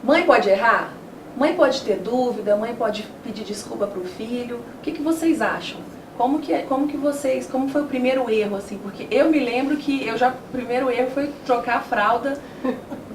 Mãe pode errar? Mãe pode ter dúvida, mãe pode pedir desculpa para o filho. O que vocês acham? Como foi o primeiro erro, assim? Porque eu me lembro que o primeiro erro foi trocar a fralda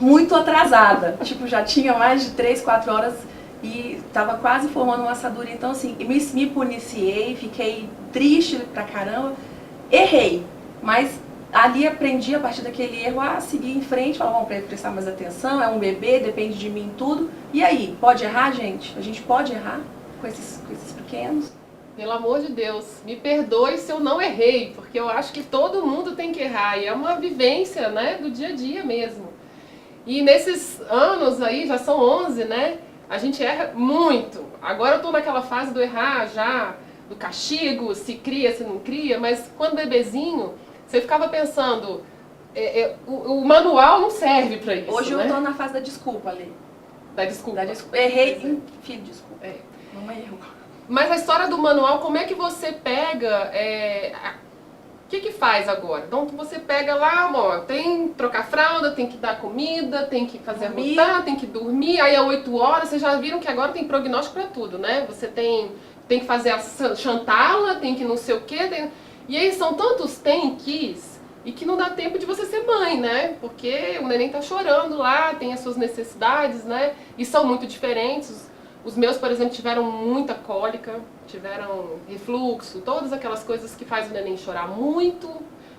muito atrasada. Tipo, já tinha mais de 3, 4 horas e estava quase formando uma assadura. Então, assim, me puniciei, fiquei triste pra caramba. Errei, mas ali aprendi a partir daquele erro a seguir em frente, falar, vamos prestar mais atenção, é um bebê, depende de mim tudo. E aí, pode errar, gente? A gente pode errar com esses pequenos? Pelo amor de Deus, me perdoe se eu não errei, porque eu acho que todo mundo tem que errar, e é uma vivência, né, do dia a dia mesmo. E nesses anos aí, já são 11, né, a gente erra muito. Agora eu tô naquela fase do errar já, do castigo, se cria, se não cria, mas quando bebezinho, você ficava pensando, o manual não serve pra isso, Hoje né? eu tô na fase da desculpa, ali. Da desculpa. Errei, filho, desculpa. Mamãe errou. Mas a história do manual, como é que você pega, o que faz agora? Então você pega lá, ó, tem que trocar fralda, tem que dar comida, tem que fazer arrotar, tem que dormir, aí às 8 horas, vocês já viram que agora tem prognóstico pra tudo, né? Você tem que fazer a chantala, tem que não sei o quê, e aí são tantos tem quis, e que não dá tempo de você ser mãe, né? Porque o neném tá chorando lá, tem as suas necessidades, né? E são muito diferentes. Os meus, por exemplo, tiveram muita cólica, tiveram refluxo, todas aquelas coisas que faz o neném chorar muito,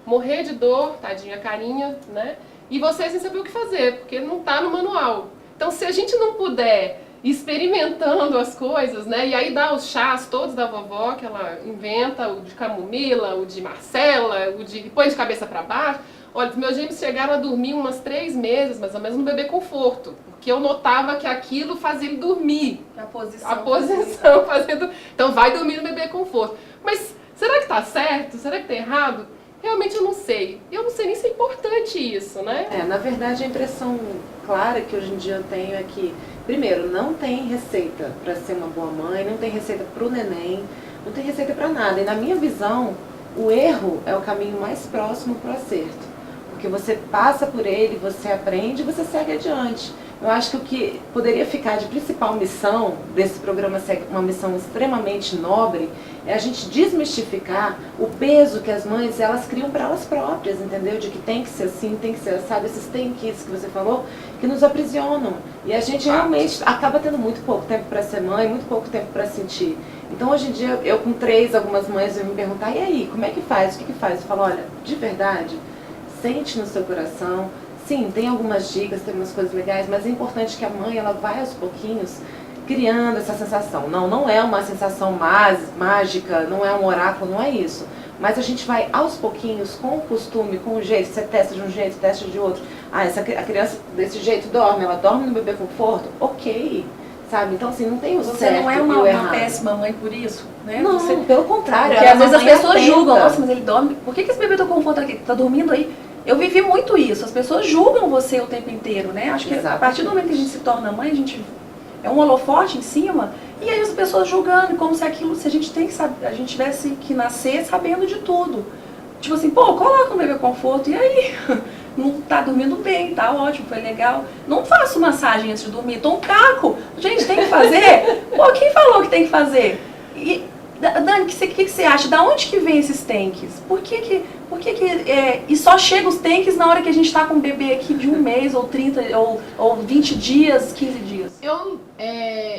morrer de dor, tadinha carinha, né? E você sem saber o que fazer, porque não tá no manual. Então, se a gente não puder ir experimentando as coisas, né? E aí dá os chás todos da vovó, que ela inventa, o de camomila, o de Marcela, o de põe de cabeça para baixo. Olha, os meus gêmeos chegaram a dormir umas 3 meses, mais ou menos, no bebê conforto. Porque eu notava que aquilo fazia ele dormir. A posição fazendo... Então vai dormir no bebê conforto. Mas será que tá certo? Será que tá errado? Realmente eu não sei. Eu não sei nem se é importante isso, né? Na verdade a impressão clara que hoje em dia eu tenho é que, primeiro, não tem receita para ser uma boa mãe, não tem receita para o neném, não tem receita para nada. E na minha visão, o erro é o caminho mais próximo para o acerto. Porque você passa por ele, você aprende e você segue adiante. Eu acho que o que poderia ficar de principal missão desse programa, uma missão extremamente nobre, é a gente desmistificar o peso que as mães, elas criam para elas próprias, entendeu? De que tem que ser assim, tem que ser assado, esses tem que você falou, que nos aprisionam. E a gente realmente acaba tendo muito pouco tempo para ser mãe, muito pouco tempo para sentir. Então hoje em dia, eu com 3, algumas mães vêm me perguntar, e aí, como é que faz? O que faz? Eu falo, olha, de verdade, sente no seu coração. Sim, tem algumas dicas, tem umas coisas legais, mas é importante que a mãe, ela vai aos pouquinhos criando essa sensação. Não é uma sensação mágica, não é um oráculo, não é isso. Mas a gente vai aos pouquinhos, com o costume, com o jeito, você testa de um jeito, testa de outro. A criança desse jeito dorme, ela dorme no bebê conforto, ok. Sabe? Então, assim, não tem o certo Você não é e o uma errado. péssima mãe por isso, né? Não, pelo contrário. Porque às vezes as pessoas atenta. julgam, nossa, mas ele dorme, por que esse bebê tá conforto aqui? Tá dormindo aí? Eu vivi muito isso, as pessoas julgam você o tempo inteiro, né? Acho que a partir do momento que a gente se torna mãe, a gente é um holofote em cima, e aí as pessoas julgando, como se aquilo, se a gente tem que saber, a gente tivesse que nascer sabendo de tudo. Tipo assim, pô, coloca um bebê conforto, e aí? Não tá dormindo bem, tá ótimo, foi legal. Não faço massagem antes de dormir, tô um caco. Gente, tem que fazer? Pô, quem falou que tem que fazer? E, Dani, o que você acha? Da onde que vem esses tanques? E só chega os tanques na hora que a gente tá com um bebê aqui de 1 mês, ou 30, ou 20 dias, 15 dias?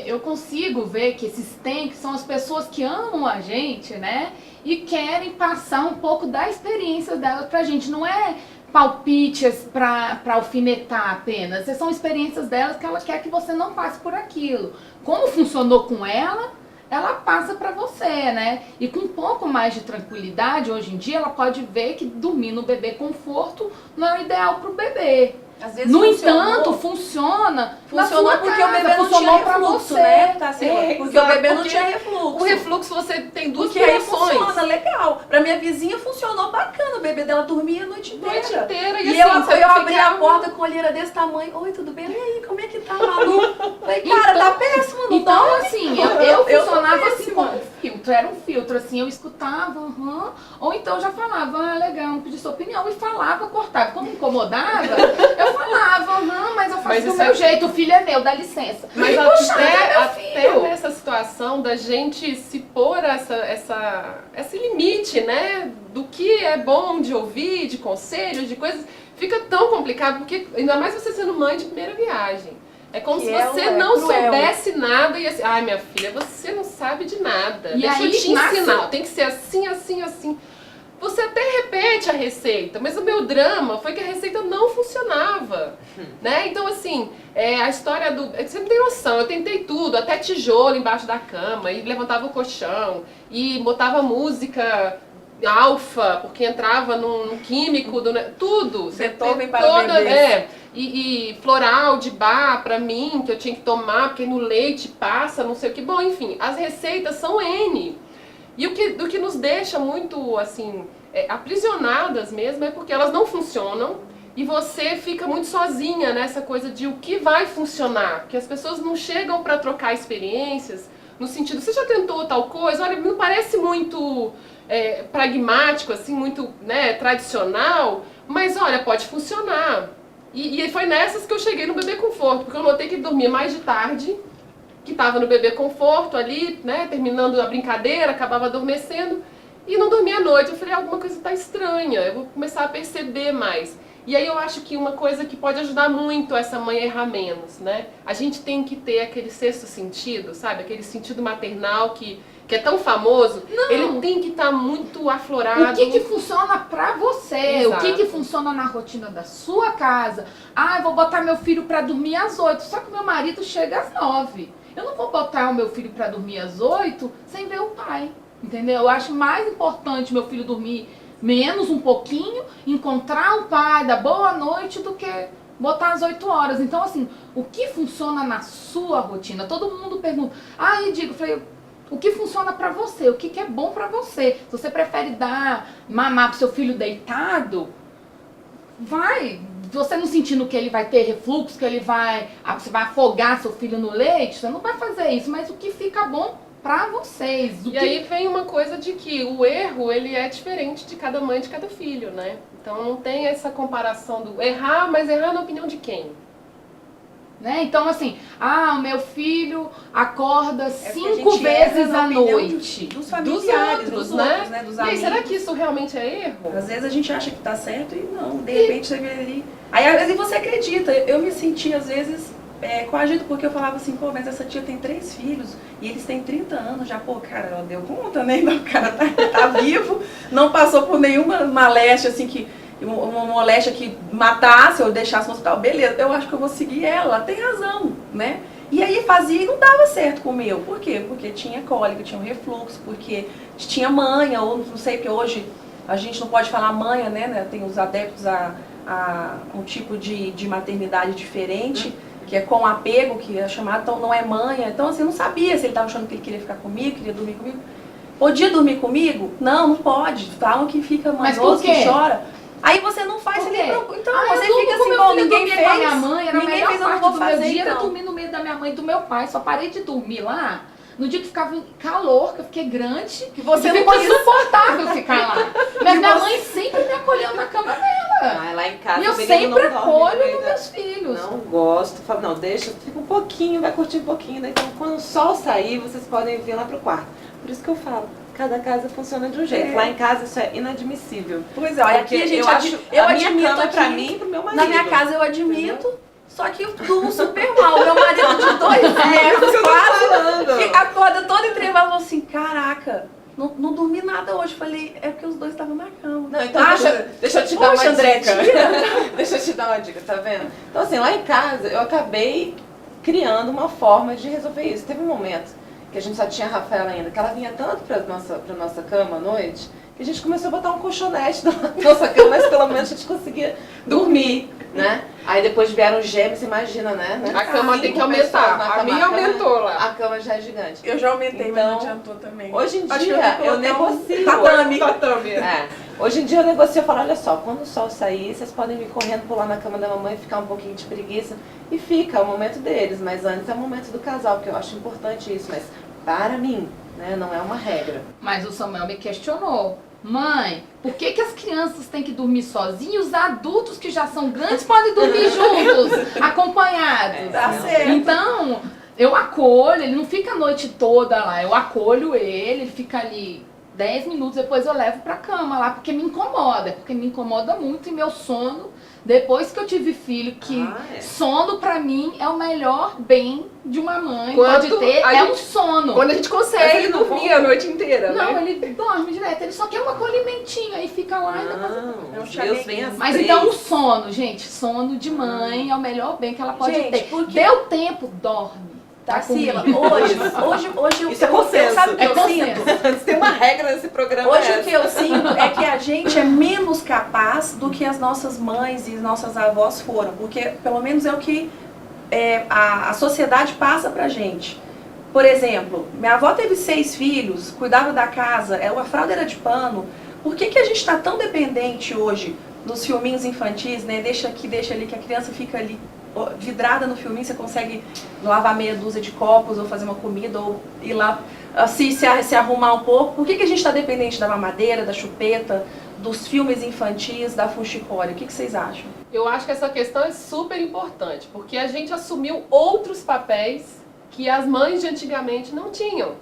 Eu consigo ver que esses tanques são as pessoas que amam a gente, né? E querem passar um pouco da experiência delas pra gente. Não é palpites para alfinetar apenas. São experiências delas que ela quer que você não passe por aquilo. Como funcionou com ela passa para você, né? E com um pouco mais de tranquilidade, hoje em dia, ela pode ver que dormir no bebê conforto não é o ideal para o bebê. Às vezes no entanto, funciona porque o bebê não tinha refluxo, né? Tá certo? Porque o bebê não tinha refluxo. O refluxo você tem duas porque aí funções. Funciona legal. Pra minha vizinha funcionou bacana. O bebê dela dormia a noite inteira. E assim, eu abri a porta com olheira desse tamanho. Oi, tudo bem? E aí, como é que tá, Malu? Falei, cara, tá péssimo, não então, tá? Assim, eu funcionava assim, era um filtro, assim, eu escutava, ou então eu já falava, legal, pedir sua opinião, e falava, cortava. Como incomodava, eu falava, mas eu faço do meu jeito, o filho é meu, dá licença. Mas até nessa situação da gente se pôr esse limite, né, do que é bom de ouvir, de conselhos, de coisas, fica tão complicado, porque ainda mais você sendo mãe de primeira viagem. É como se você não soubesse nada e assim, ai minha filha, você não sabe de nada. E deixa aí, eu te ensinar, tem que ser assim, assim, assim. Você até repete a receita, mas o meu drama foi que a receita não funcionava, né? Então assim, a história do... Você não tem noção, eu tentei tudo, até tijolo embaixo da cama, e levantava o colchão, e botava música alfa, porque entrava num químico, tudo. Beethoven para bebês. E floral de bar pra mim, que eu tinha que tomar, porque no leite passa, não sei o que. Bom, enfim, as receitas são N. E o que nos deixa muito, assim, aprisionadas mesmo é porque elas não funcionam e você fica muito sozinha nessa coisa de o que vai funcionar. Porque as pessoas não chegam pra trocar experiências no sentido, você já tentou tal coisa? Olha, não parece muito pragmático, assim, muito, né, tradicional, mas olha, pode funcionar. E foi nessas que eu cheguei no Bebê Conforto, porque eu notei que ele dormia mais de tarde, que estava no Bebê Conforto ali, né, terminando a brincadeira, acabava adormecendo, e não dormia à noite. Eu falei, alguma coisa está estranha, eu vou começar a perceber mais. E aí eu acho que uma coisa que pode ajudar muito essa mãe a errar menos, né? A gente tem que ter aquele sexto sentido, sabe? Aquele sentido maternal que é tão famoso, ele tem que estar muito aflorado. O que funciona pra você? Exato. O que funciona na rotina da sua casa? Eu vou botar meu filho pra dormir às 8, só que meu marido chega às 9. Eu não vou botar o meu filho pra dormir às 8 sem ver o pai, entendeu? Eu acho mais importante meu filho dormir menos um pouquinho, encontrar o pai, dar boa noite, do que botar às 8 horas. Então, assim, o que funciona na sua rotina? Todo mundo pergunta, eu falei, o que funciona pra você? O que é bom pra você? Se você prefere dar mamar pro seu filho deitado, você não sentindo que ele vai ter refluxo, que você vai afogar seu filho no leite, você não vai fazer isso, mas o que fica bom pra vocês. Aí vem uma coisa de que o erro, ele é diferente de cada mãe, de cada filho, né? Então não tem essa comparação do errar, mas errar na opinião de quem? Né? Então, assim, o meu filho acorda 5 vezes à noite. Dos familiares, dos outros, né? Dos Dos amigos. E aí, será amigos. que isso realmente é erro? Às vezes a gente acha que tá certo e não, de repente você vê ali. Aí às vezes você acredita. Eu me senti, às vezes, coagido, porque eu falava assim, mas essa tia tem 3 filhos e eles têm 30 anos já, cara, ela deu conta, né? Então, o cara tá vivo, não passou por nenhuma moléstia, assim, uma moléstia que matasse ou deixasse no hospital, beleza, eu acho que eu vou seguir ela tem razão, né? E aí fazia e não dava certo com o meu. Por quê? Porque tinha cólica, tinha um refluxo, porque tinha manha, ou não sei, porque hoje a gente não pode falar manha, né? Tem os adeptos a um tipo de maternidade diferente, que é com apego, que é chamado, então não é manha. Então assim, eu não sabia se ele estava achando que ele queria ficar comigo, queria dormir comigo. Podia dormir comigo? Não pode. Falam que fica manhoso, que chora. Aí você não faz, você nem preocupa. Então você fica assim, bom, ninguém fez. Com a minha mãe, era a ninguém melhor fez, eu não parte vou do fazer, meu dia, então. era dormir no meio da minha mãe e do meu pai. Só parei de dormir lá no dia que ficava calor, que eu fiquei grande. Que você não ficou quis. insuportável ficar lá. Mas minha mãe sempre me acolheu na cama dela. Lá em casa E eu o menino sempre não dorme acolho no meio nos da- meus filhos. Não gosto, falo, não, deixa, fica um pouquinho, vai curtir um pouquinho, né? Então quando o sol sair, vocês podem vir lá pro quarto. Por isso que eu falo, cada casa funciona de um jeito. Lá em casa isso é inadmissível. Pois é, olha, Porque aqui a gente eu admito admito cama aqui, pra mim e pro meu marido. na minha casa eu admito, só que eu durmo super mal. Meu marido de 2 metros, quase, fica, acorda todo entrevado e fala assim, caraca, não dormi nada hoje. Falei, é porque os dois estavam na cama. Não, então deixa eu te dar Poxa, uma André, dica. tira. Deixa eu te dar uma dica, tá vendo? Então assim, lá em casa eu acabei criando uma forma de resolver isso. Teve um momento que a gente só tinha a Rafaela ainda, que ela vinha tanto pra nossa cama à noite, que a gente começou a botar um colchonete na nossa cama, mas pelo menos a gente conseguia dormir, né? Aí depois vieram os gêmeos, imagina, né? A cama tem que 5 pessoas aumentar. na A cama, minha aumentou lá. A cama já é gigante. Eu já aumentei, mas não Então, adiantou também. Hoje em Acho que dia vou eu colocar negocio. tatame. Hoje em dia eu negocio, eu falo, olha só, quando o sol sair, vocês podem vir correndo, pular na cama da mamãe, ficar um pouquinho de preguiça. E fica, é o momento deles, mas antes é o momento do casal, porque eu acho importante isso. Mas para mim, né? Não é uma regra. Mas o Samuel me questionou. Mãe, por que, que as crianças têm que dormir sozinhas e os adultos que já são grandes podem dormir juntos, acompanhados? Tá certo. Então, eu acolho, ele não fica a noite toda lá, eu acolho ele fica ali 10 minutos, depois eu levo pra cama lá, porque me incomoda muito e meu sono, depois que eu tive filho, que sono pra mim é o melhor bem de uma mãe, pode ter, um sono. Quando a gente consegue dormir a noite inteira, não, né? ele dorme direto, ele só quer um acolhimentinho, aí fica lá e Deus vem às Mas 3. então o sono, gente, sono de mãe é o melhor bem que ela pode Gente, ter. porque- Deu tempo, dorme. Tarsila, comigo. hoje Isso é eu consenso. sabe o que É eu consenso. sinto? Tem uma regra nesse programa. Hoje o que eu sinto é que a gente é menos capaz do que as nossas mães e nossas avós foram, porque pelo menos é o que a sociedade passa pra gente. Por exemplo, minha avó teve 6 filhos, cuidava da casa, a fralda era de pano. Por que a gente está tão dependente hoje dos filminhos infantis, né? Deixa aqui, deixa ali, que a criança fica ali vidrada no filminho, você consegue lavar meia dúzia de copos, ou fazer uma comida, ou ir lá se arrumar um pouco. Por que a gente está dependente da mamadeira, da chupeta, dos filmes infantis, da fuxicória? O que vocês acham? Eu acho que essa questão é super importante, porque a gente assumiu outros papéis que as mães de antigamente não tinham.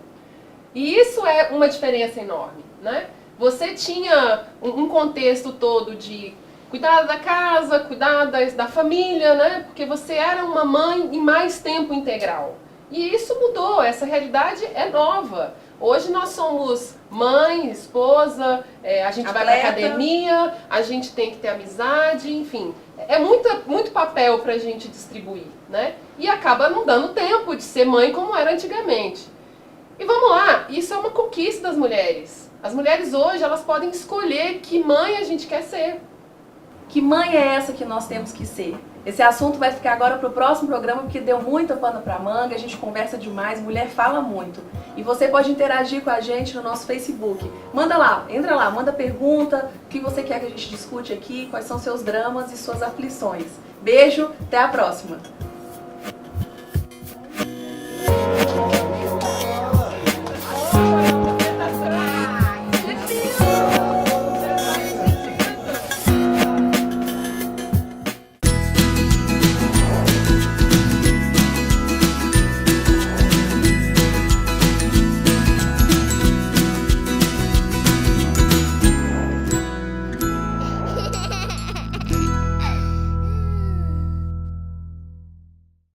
E isso é uma diferença enorme, né? Você tinha um contexto todo de cuidar da casa, cuidar da família, né? Porque você era uma mãe em mais tempo integral. E isso mudou, essa realidade é nova. Hoje nós somos mãe, esposa, a gente vai pra academia, a gente tem que ter amizade, enfim. É muito papel pra gente distribuir, né? E acaba não dando tempo de ser mãe como era antigamente. E vamos lá, isso é uma conquista das mulheres. As mulheres hoje, elas podem escolher que mãe a gente quer ser. Que mãe é essa que nós temos que ser? Esse assunto vai ficar agora para o próximo programa, porque deu muita pano para manga, a gente conversa demais, mulher fala muito. E você pode interagir com a gente no nosso Facebook. Manda lá, entra lá, manda pergunta, o que você quer que a gente discute aqui, quais são seus dramas e suas aflições. Beijo, até a próxima!